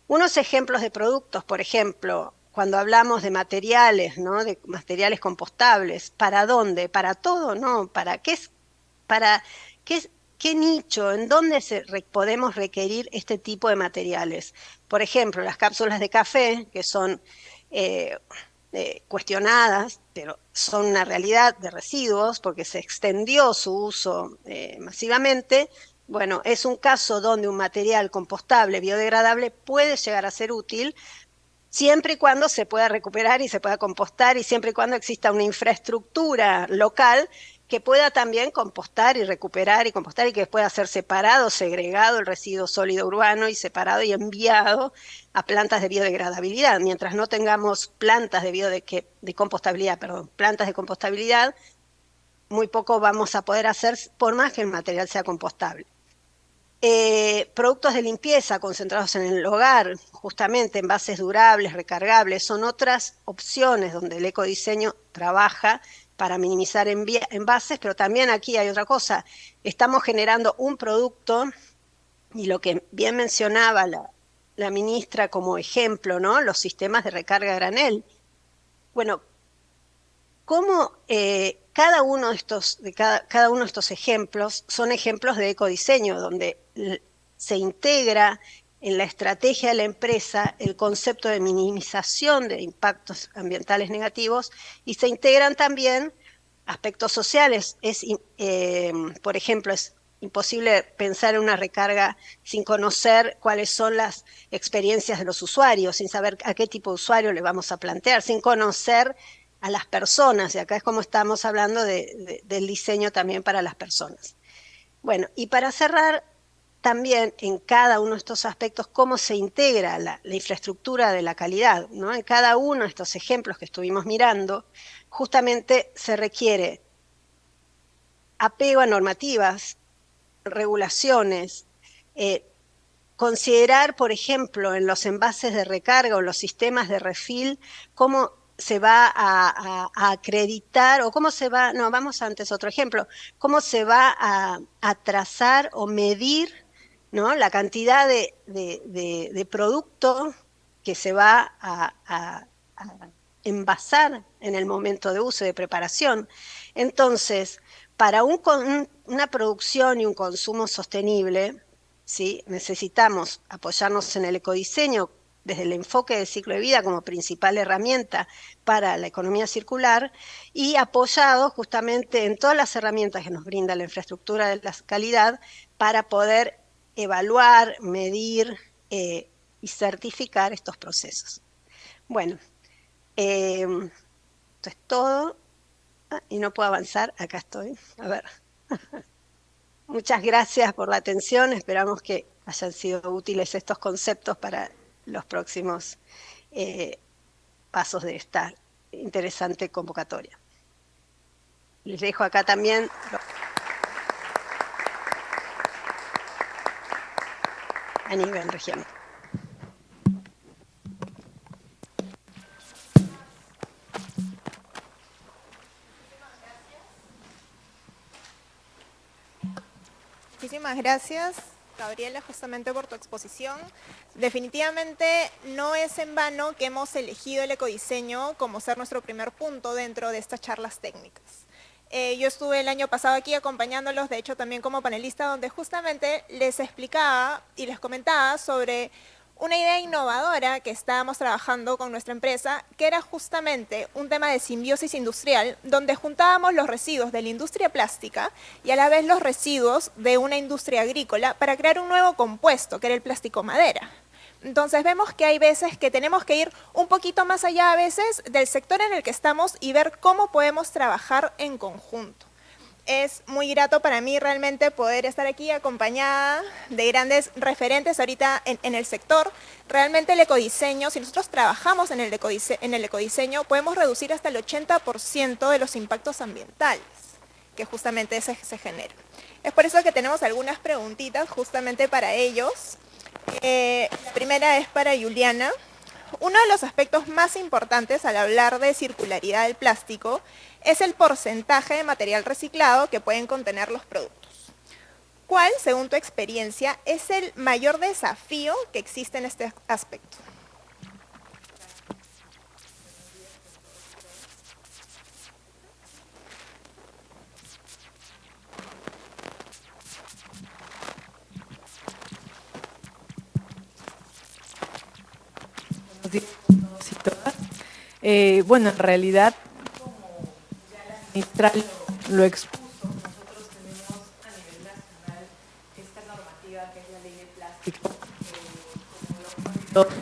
Unos ejemplos de productos, por ejemplo, cuando hablamos de materiales, ¿no? De materiales compostables, ¿para dónde? ¿Para todo? No, ¿para qué? ¿Qué nicho? ¿En dónde podemos requerir este tipo de materiales? Por ejemplo, las cápsulas de café, que son cuestionadas, pero son una realidad de residuos porque se extendió su uso masivamente. Bueno, es un caso donde un material compostable, biodegradable, puede llegar a ser útil siempre y cuando se pueda recuperar y se pueda compostar, y siempre y cuando exista una infraestructura local que pueda también compostar y recuperar y compostar, y que pueda ser separado, segregado el residuo sólido urbano y separado y enviado a plantas de biodegradabilidad. Mientras no tengamos plantas plantas de compostabilidad, muy poco vamos a poder hacer, por más que el material sea compostable. Productos de limpieza concentrados en el hogar, justamente envases durables, recargables, son otras opciones donde el ecodiseño trabaja para minimizar envases, pero también aquí hay otra cosa. Estamos generando un producto, y lo que bien mencionaba la ministra como ejemplo, ¿no? Los sistemas de recarga a granel. Bueno, cómo cada uno de estos ejemplos son ejemplos de ecodiseño, donde se integra en la estrategia de la empresa el concepto de minimización de impactos ambientales negativos, y se integran también aspectos sociales. Por ejemplo, es imposible pensar en una recarga sin conocer cuáles son las experiencias de los usuarios, sin saber a qué tipo de usuario le vamos a plantear, sin conocer a las personas, y acá es como estamos hablando del diseño también para las personas. Bueno, y para cerrar, también en cada uno de estos aspectos, cómo se integra la infraestructura de la calidad, ¿no? En cada uno de estos ejemplos que estuvimos mirando, justamente se requiere apego a normativas, regulaciones, considerar, por ejemplo, en los envases de recarga o los sistemas de refill, cómo se va a acreditar, o cómo se va, no, vamos antes, otro ejemplo, cómo se va a trazar o medir, ¿no?, la cantidad de producto que se va a envasar en el momento de uso y de preparación. Entonces, para una producción y un consumo sostenible, ¿sí?, necesitamos apoyarnos en el ecodiseño desde el enfoque del ciclo de vida como principal herramienta para la economía circular, y apoyados justamente en todas las herramientas que nos brinda la infraestructura de la calidad para poder evaluar, medir y certificar estos procesos. Bueno, esto es todo. Y no puedo avanzar, acá estoy. A ver. Muchas gracias por la atención, esperamos que hayan sido útiles estos conceptos para los próximos pasos de esta interesante convocatoria. Les dejo acá también a nivel regional. Muchísimas gracias, Gabriela, justamente por tu exposición. Definitivamente no es en vano que hemos elegido el ecodiseño como ser nuestro primer punto dentro de estas charlas técnicas. Yo estuve el año pasado aquí acompañándolos, de hecho también como panelista, donde justamente les explicaba y les comentaba sobre una idea innovadora que estábamos trabajando con nuestra empresa, que era justamente un tema de simbiosis industrial, donde juntábamos los residuos de la industria plástica y a la vez los residuos de una industria agrícola para crear un nuevo compuesto, que era el plástico madera. Entonces vemos que hay veces que tenemos que ir un poquito más allá a veces del sector en el que estamos y ver cómo podemos trabajar en conjunto. Es muy grato para mí realmente poder estar aquí acompañada de grandes referentes ahorita en el sector. Realmente el ecodiseño, si nosotros trabajamos en el ecodiseño, podemos reducir hasta el 80% de los impactos ambientales que justamente se generan. Es por eso que tenemos algunas preguntitas justamente para ellos. La primera es para Juliana. Uno de los aspectos más importantes al hablar de circularidad del plástico es el porcentaje de material reciclado que pueden contener los productos. ¿Cuál, según tu experiencia, es el mayor desafío que existe en este aspecto? Todos y todas. Bueno, en realidad, como ya la ministra lo expuso, nosotros tenemos a nivel nacional esta normativa que es la ley de plástico, como lo pone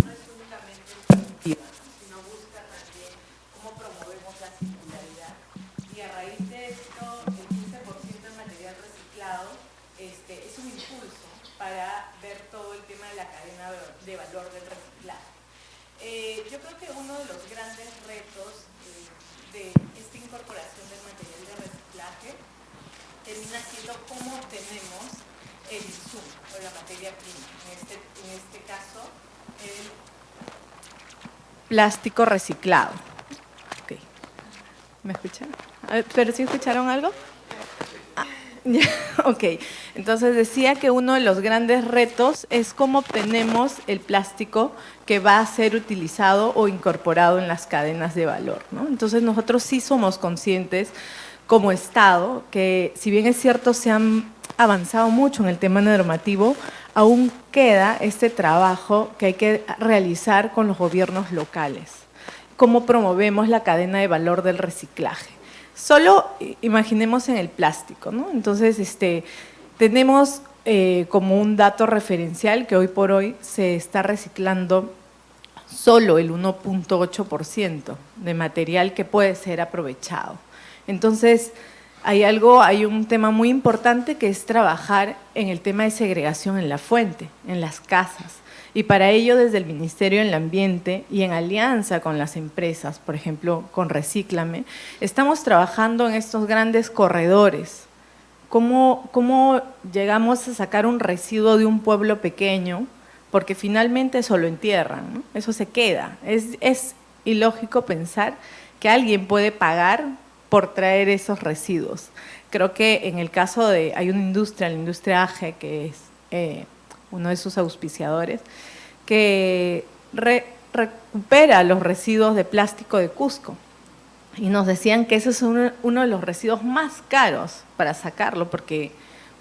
no es únicamente preventiva, sino busca también cómo promovemos la circularidad. Y a raíz de esto, el 15% de material reciclado es un impulso para ver todo el tema de la cadena de valor del reciclaje. Yo creo que uno de los grandes retos de esta incorporación del material de reciclaje termina siendo cómo obtenemos el insumo o la materia prima. En este caso, el plástico reciclado. Okay. ¿Me escuchan? ¿Pero sí escucharon algo? Ok, entonces decía que uno de los grandes retos es cómo obtenemos el plástico que va a ser utilizado o incorporado en las cadenas de valor, ¿no? Entonces nosotros sí somos conscientes como Estado que, si bien es cierto se han avanzado mucho en el tema normativo, aún queda este trabajo que hay que realizar con los gobiernos locales. ¿Cómo promovemos la cadena de valor del reciclaje? Solo imaginemos en el plástico, ¿no? Entonces, tenemos como un dato referencial que hoy por hoy se está reciclando solo el 1.8% de material que puede ser aprovechado. Entonces, hay un tema muy importante que es trabajar en el tema de segregación en la fuente, en las casas. Y para ello, desde el Ministerio del Ambiente y en alianza con las empresas, por ejemplo, con Recíclame, estamos trabajando en estos grandes corredores cómo llegamos a sacar un residuo de un pueblo pequeño, porque finalmente eso lo entierran, ¿no? Eso se queda. Es ilógico pensar que alguien puede pagar por traer esos residuos. Creo que en el caso hay una industria, la industria AGE, que es uno de sus auspiciadores, que recupera los residuos de plástico de Cusco. Y nos decían que ese es uno de los residuos más caros para sacarlo, porque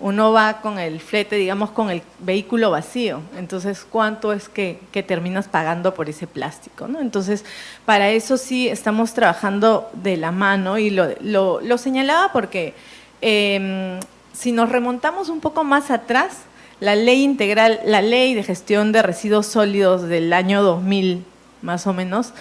uno va con el flete, digamos, con el vehículo vacío. Entonces, ¿cuánto es que terminas pagando por ese plástico, ¿no? Entonces, para eso sí estamos trabajando de la mano, y lo señalaba porque si nos remontamos un poco más atrás, la ley integral, la ley de gestión de residuos sólidos del año 2000, más o menos,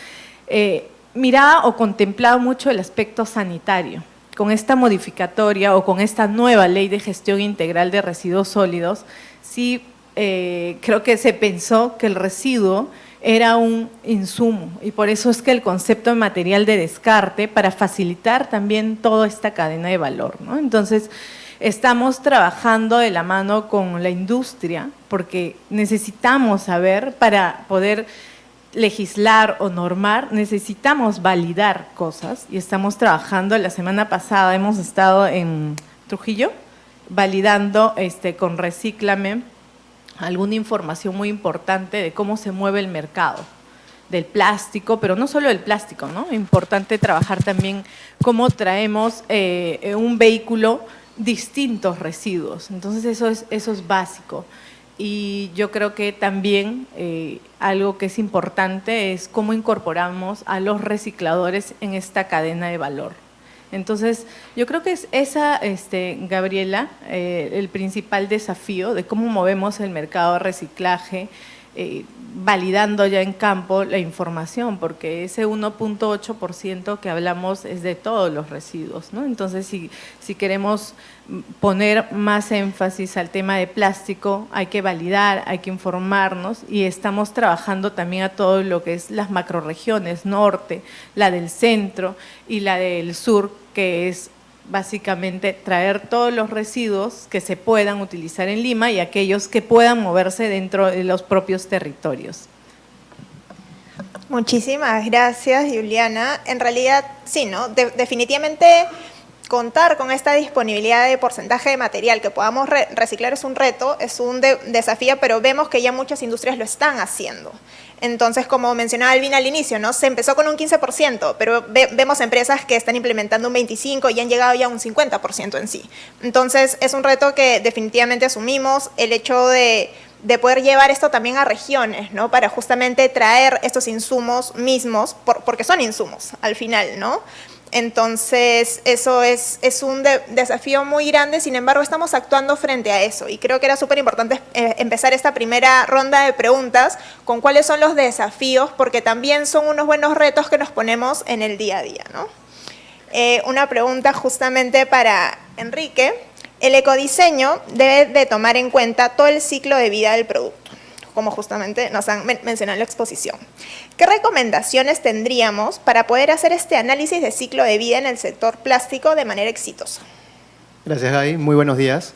miraba o contemplaba mucho el aspecto sanitario. Con esta modificatoria o con esta nueva ley de gestión integral de residuos sólidos, sí creo que se pensó que el residuo era un insumo, y por eso es que el concepto de material de descarte, para facilitar también toda esta cadena de valor, ¿no? Entonces, estamos trabajando de la mano con la industria, porque necesitamos saber, para poder legislar o normar, necesitamos validar cosas, y estamos trabajando. La semana pasada hemos estado en Trujillo validando con Recíclame alguna información muy importante de cómo se mueve el mercado del plástico, pero no solo del plástico, ¿no? Importante trabajar también cómo traemos un vehículo distintos residuos. Entonces eso es básico. Y yo creo que también algo que es importante es cómo incorporamos a los recicladores en esta cadena de valor. Entonces, yo creo que es esa, Gabriela, el principal desafío de cómo movemos el mercado de reciclaje, validando ya en campo la información, porque ese 1.8% que hablamos es de todos los residuos, ¿no? Entonces, si queremos poner más énfasis al tema de plástico, hay que validar, hay que informarnos, y estamos trabajando también a todo lo que es las macrorregiones, norte, la del centro y la del sur, que es básicamente traer todos los residuos que se puedan utilizar en Lima y aquellos que puedan moverse dentro de los propios territorios. Muchísimas gracias, Juliana. En realidad, sí, ¿no? Definitivamente contar con esta disponibilidad de porcentaje de material que podamos reciclar es un reto, es un desafío, pero vemos que ya muchas industrias lo están haciendo. Entonces, como mencionaba Albina al inicio, ¿no? Se empezó con un 15%, pero vemos empresas que están implementando un 25% y han llegado ya a un 50% en sí. Entonces, es un reto que definitivamente asumimos, el hecho de poder llevar esto también a regiones, ¿no? Para justamente traer estos insumos mismos, porque son insumos al final, ¿no? Entonces, eso es un desafío muy grande. Sin embargo, estamos actuando frente a eso, y creo que era súper importante empezar esta primera ronda de preguntas con cuáles son los desafíos, porque también son unos buenos retos que nos ponemos en el día a día, ¿no? Una pregunta justamente para Enrique. El ecodiseño debe de tomar en cuenta todo el ciclo de vida del producto, como justamente nos han mencionado en la exposición. ¿Qué recomendaciones tendríamos para poder hacer este análisis de ciclo de vida en el sector plástico de manera exitosa? Gracias, Gaby. Muy buenos días.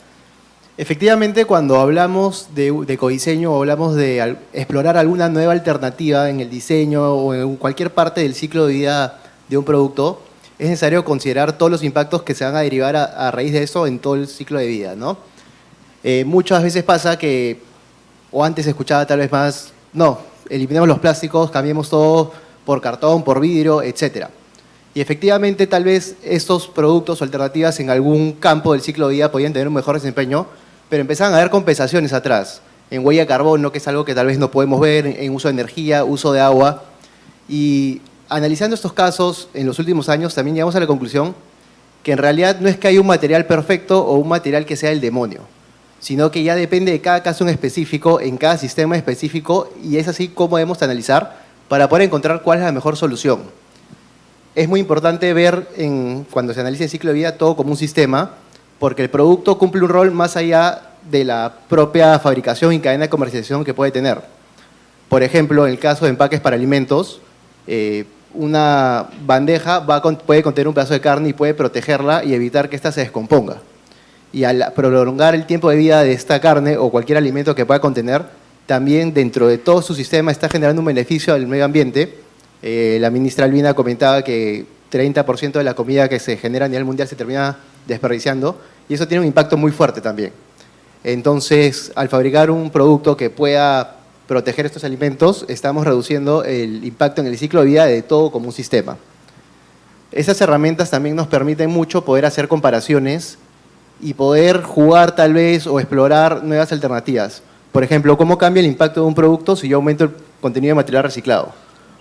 Efectivamente, cuando hablamos de ecodiseño o hablamos de explorar alguna nueva alternativa en el diseño o en cualquier parte del ciclo de vida de un producto, es necesario considerar todos los impactos que se van a derivar a raíz de eso en todo el ciclo de vida, ¿no? Muchas veces pasa que, o antes se escuchaba tal vez más, no, eliminemos los plásticos, cambiemos todo por cartón, por vidrio, etc. Y efectivamente tal vez estos productos o alternativas en algún campo del ciclo de vida podían tener un mejor desempeño, pero empezaban a haber compensaciones atrás, en huella de carbono, que es algo que tal vez no podemos ver, en uso de energía, uso de agua. Y analizando estos casos en los últimos años también llegamos a la conclusión que en realidad no es que haya un material perfecto o un material que sea el demonio, sino que ya depende de cada caso en específico, en cada sistema específico, y es así como debemos analizar para poder encontrar cuál es la mejor solución. Es muy importante ver cuando se analiza el ciclo de vida todo como un sistema, porque el producto cumple un rol más allá de la propia fabricación y cadena de comercialización que puede tener. Por ejemplo, en el caso de empaques para alimentos, una bandeja puede contener un pedazo de carne y puede protegerla y evitar que ésta se descomponga. Y al prolongar el tiempo de vida de esta carne o cualquier alimento que pueda contener, también dentro de todo su sistema está generando un beneficio al medio ambiente. La ministra Albina comentaba que 30% de la comida que se genera a nivel mundial se termina desperdiciando y eso tiene un impacto muy fuerte también. Entonces, al fabricar un producto que pueda proteger estos alimentos, estamos reduciendo el impacto en el ciclo de vida de todo como un sistema. Esas herramientas también nos permiten mucho poder hacer comparaciones y poder jugar tal vez o explorar nuevas alternativas. Por ejemplo, ¿cómo cambia el impacto de un producto si yo aumento el contenido de material reciclado?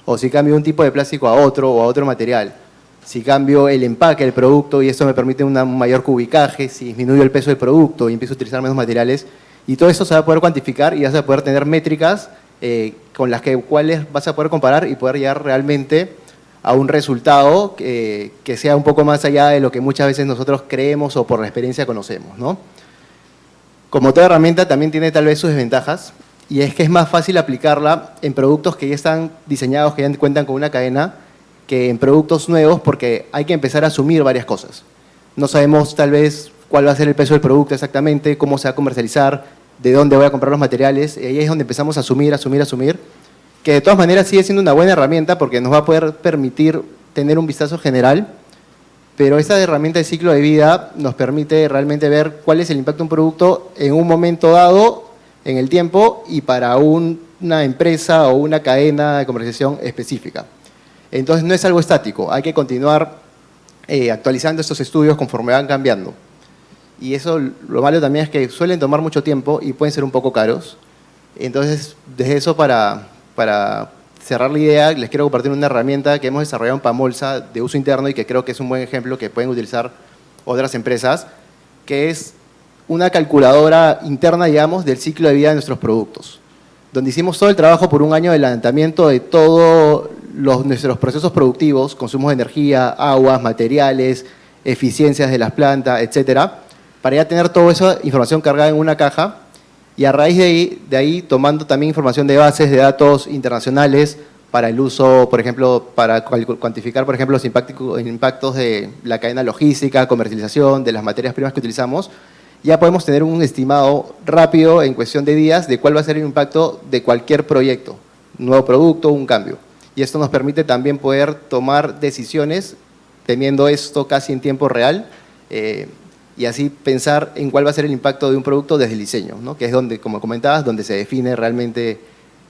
O si cambio un tipo de plástico a otro material. Si cambio el empaque del producto y eso me permite un mayor cubicaje, si disminuyo el peso del producto y empiezo a utilizar menos materiales. Y todo eso se va a poder cuantificar y vas a poder tener métricas con las cuales vas a poder comparar y poder llegar realmente a un resultado que sea un poco más allá de lo que muchas veces nosotros creemos o por la experiencia conocemos, ¿no? Como toda herramienta también tiene tal vez sus desventajas y es que es más fácil aplicarla en productos que ya están diseñados, que ya cuentan con una cadena, que en productos nuevos porque hay que empezar a asumir varias cosas. No sabemos tal vez cuál va a ser el peso del producto exactamente, cómo se va a comercializar, de dónde voy a comprar los materiales, y ahí es donde empezamos a asumir, que de todas maneras sigue siendo una buena herramienta porque nos va a poder permitir tener un vistazo general, pero esta herramienta de ciclo de vida nos permite realmente ver cuál es el impacto de un producto en un momento dado, en el tiempo, y para una empresa o una cadena de comercialización específica. Entonces no es algo estático, hay que continuar actualizando estos estudios conforme van cambiando. Y eso, lo malo también es que suelen tomar mucho tiempo y pueden ser un poco caros. Entonces, desde eso para cerrar la idea, les quiero compartir una herramienta que hemos desarrollado en Pamolsa de uso interno y que creo que es un buen ejemplo que pueden utilizar otras empresas, que es una calculadora interna, digamos, del ciclo de vida de nuestros productos, donde hicimos todo el trabajo por un año de adelantamiento de todos nuestros procesos productivos, consumos de energía, aguas, materiales, eficiencias de las plantas, etcétera, para ya tener toda esa información cargada en una caja y a raíz de ahí tomando también información de bases de datos internacionales para el uso, por ejemplo, para cuantificar, por ejemplo, los impactos de la cadena logística, comercialización, de las materias primas que utilizamos, ya podemos tener un estimado rápido en cuestión de días de cuál va a ser el impacto de cualquier proyecto, nuevo producto, un cambio. Y esto nos permite también poder tomar decisiones teniendo esto casi en tiempo real y así pensar en cuál va a ser el impacto de un producto desde el diseño, ¿no? Que es donde, como comentabas, donde se define realmente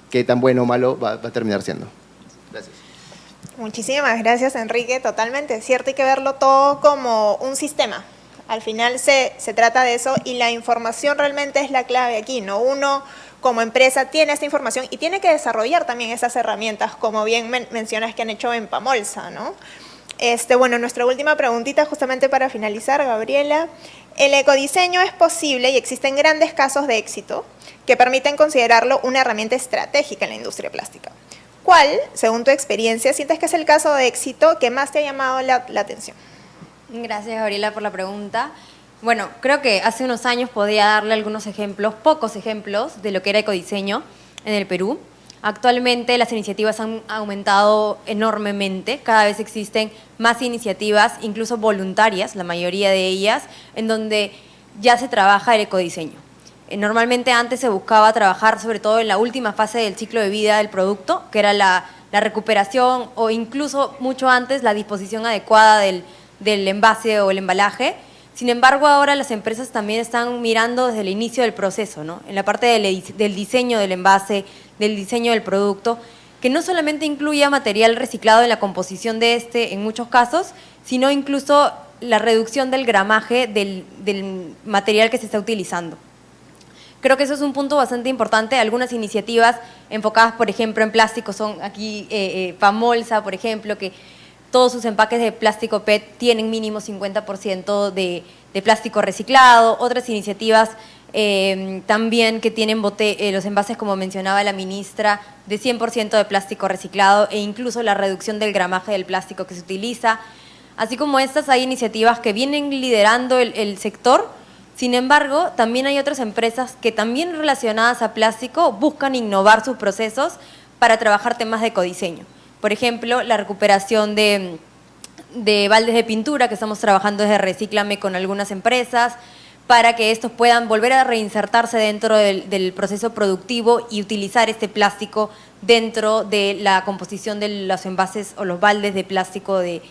qué tan bueno o malo va a terminar siendo. Gracias. Muchísimas gracias, Enrique. Totalmente cierto, hay que verlo todo como un sistema. Al final se trata de eso y la información realmente es la clave aquí, ¿no? Uno como empresa tiene esta información y tiene que desarrollar también esas herramientas, como bien mencionas que han hecho en Pamolsa, ¿no? Bueno, nuestra última preguntita justamente para finalizar, Gabriela. El ecodiseño es posible y existen grandes casos de éxito que permiten considerarlo una herramienta estratégica en la industria plástica. ¿Cuál, según tu experiencia, sientes que es el caso de éxito que más te ha llamado la atención? Gracias, Gabriela, por la pregunta. Bueno, creo que hace unos años podía darle algunos ejemplos, pocos ejemplos, de lo que era ecodiseño en el Perú. Actualmente las iniciativas han aumentado enormemente, cada vez existen más iniciativas, incluso voluntarias, la mayoría de ellas, en donde ya se trabaja el ecodiseño. Normalmente antes se buscaba trabajar sobre todo en la última fase del ciclo de vida del producto, que era la recuperación o incluso mucho antes la disposición adecuada del envase o el embalaje. Sin embargo, ahora las empresas también están mirando desde el inicio del proceso, ¿no? En la parte del diseño del envase, del diseño del producto, que no solamente incluya material reciclado en la composición de en muchos casos, sino incluso la reducción del gramaje del material que se está utilizando. Creo que eso es un punto bastante importante. Algunas iniciativas enfocadas, por ejemplo, en plástico son aquí Pamolsa, por ejemplo, que todos sus empaques de plástico PET tienen mínimo 50% de plástico reciclado. Otras iniciativas también que tienen los envases, como mencionaba la ministra, de 100% de plástico reciclado e incluso la reducción del gramaje del plástico que se utiliza. Así como estas, hay iniciativas que vienen liderando el sector. Sin embargo, también hay otras empresas que también relacionadas a plástico buscan innovar sus procesos para trabajar temas de ecodiseño. Por ejemplo, la recuperación de baldes de pintura, que estamos trabajando desde Recíclame con algunas empresas, para que estos puedan volver a reinsertarse dentro del proceso productivo y utilizar este plástico dentro de la composición de los envases o los baldes de plástico de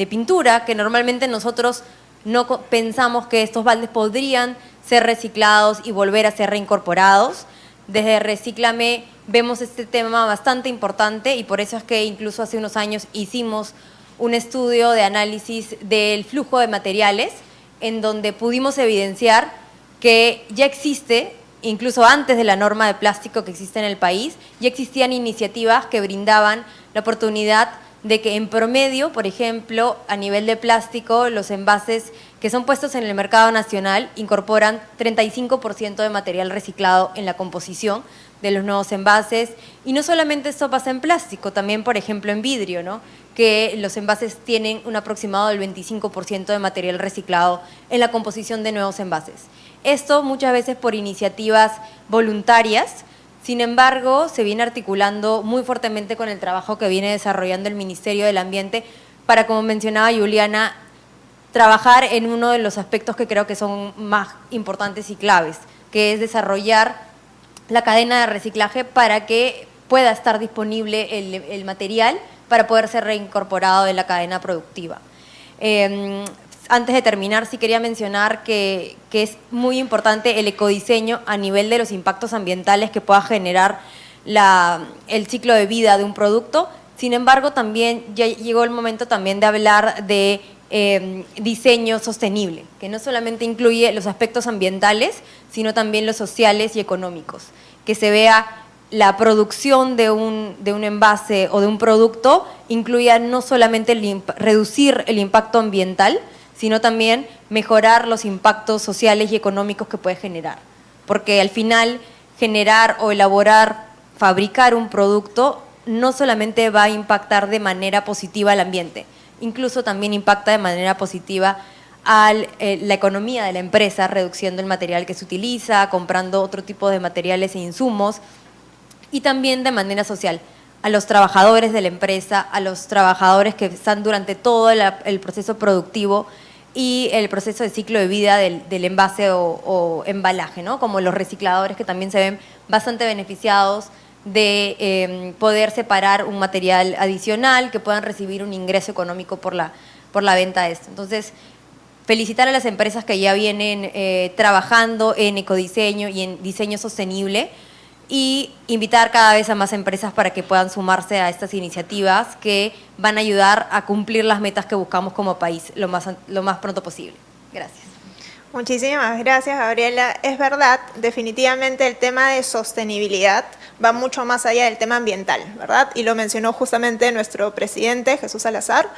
pintura, que normalmente nosotros no pensamos que estos baldes podrían ser reciclados y volver a ser reincorporados. Desde Recíclame vemos este tema bastante importante y por eso es que incluso hace unos años hicimos un estudio de análisis del flujo de materiales en donde pudimos evidenciar que ya existe, incluso antes de la norma de plástico que existe en el país, ya existían iniciativas que brindaban la oportunidad de que en promedio, por ejemplo, a nivel de plástico, los envases que son puestos en el mercado nacional incorporan 35% de material reciclado en la composición de los nuevos envases. Y no solamente esto pasa en plástico, también, por ejemplo, en vidrio, ¿no? Que los envases tienen un aproximado del 25% de material reciclado en la composición de nuevos envases. Esto muchas veces por iniciativas voluntarias. Sin embargo, se viene articulando muy fuertemente con el trabajo que viene desarrollando el Ministerio del Ambiente para, como mencionaba Juliana, trabajar en uno de los aspectos que creo que son más importantes y claves, que es desarrollar la cadena de reciclaje para que pueda estar disponible el material para poder ser reincorporado en la cadena productiva. Antes de terminar, sí quería mencionar que es muy importante el ecodiseño a nivel de los impactos ambientales que pueda generar el ciclo de vida de un producto. Sin embargo, también ya llegó el momento también de hablar de diseño sostenible, que no solamente incluye los aspectos ambientales, sino también los sociales y económicos, que se vea la producción de un envase o de un producto incluya no solamente reducir el impacto ambiental, sino también mejorar los impactos sociales y económicos que puede generar. Porque al final, generar o elaborar, fabricar un producto no solamente va a impactar de manera positiva al ambiente, incluso también impacta de manera positiva a la economía de la empresa, reduciendo el material que se utiliza, comprando otro tipo de materiales e insumos, y también de manera social, a los trabajadores de la empresa, a los trabajadores que están durante todo el proceso productivo y el proceso de ciclo de vida del envase o embalaje, ¿no? Como los recicladores que también se ven bastante beneficiados de poder separar un material adicional, que puedan recibir un ingreso económico por la venta de esto. Entonces, felicitar a las empresas que ya vienen trabajando en ecodiseño y en diseño sostenible y invitar cada vez a más empresas para que puedan sumarse a estas iniciativas que van a ayudar a cumplir las metas que buscamos como país lo más pronto posible. Gracias. Muchísimas gracias, Gabriela. Es verdad, definitivamente el tema de sostenibilidad va mucho más allá del tema ambiental, ¿verdad? Y lo mencionó justamente nuestro presidente, Jesús Salazar,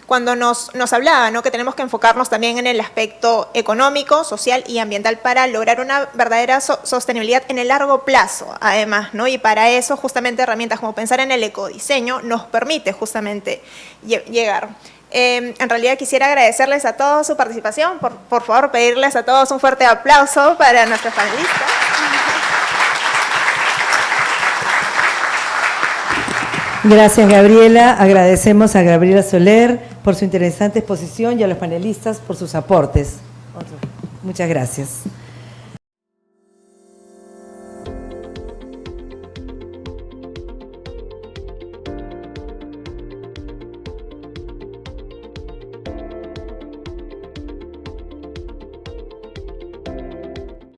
cuando nos hablaba, ¿no?, que tenemos que enfocarnos también en el aspecto económico, social y ambiental para lograr una verdadera sostenibilidad en el largo plazo, además, ¿no? Y para eso justamente herramientas como pensar en el ecodiseño nos permite justamente llegar. En realidad quisiera agradecerles a todos su participación, por favor pedirles a todos un fuerte aplauso para nuestros panelistas. Gracias, Gabriela. Agradecemos a Gabriela Soler por su interesante exposición y a los panelistas por sus aportes. Muchas gracias.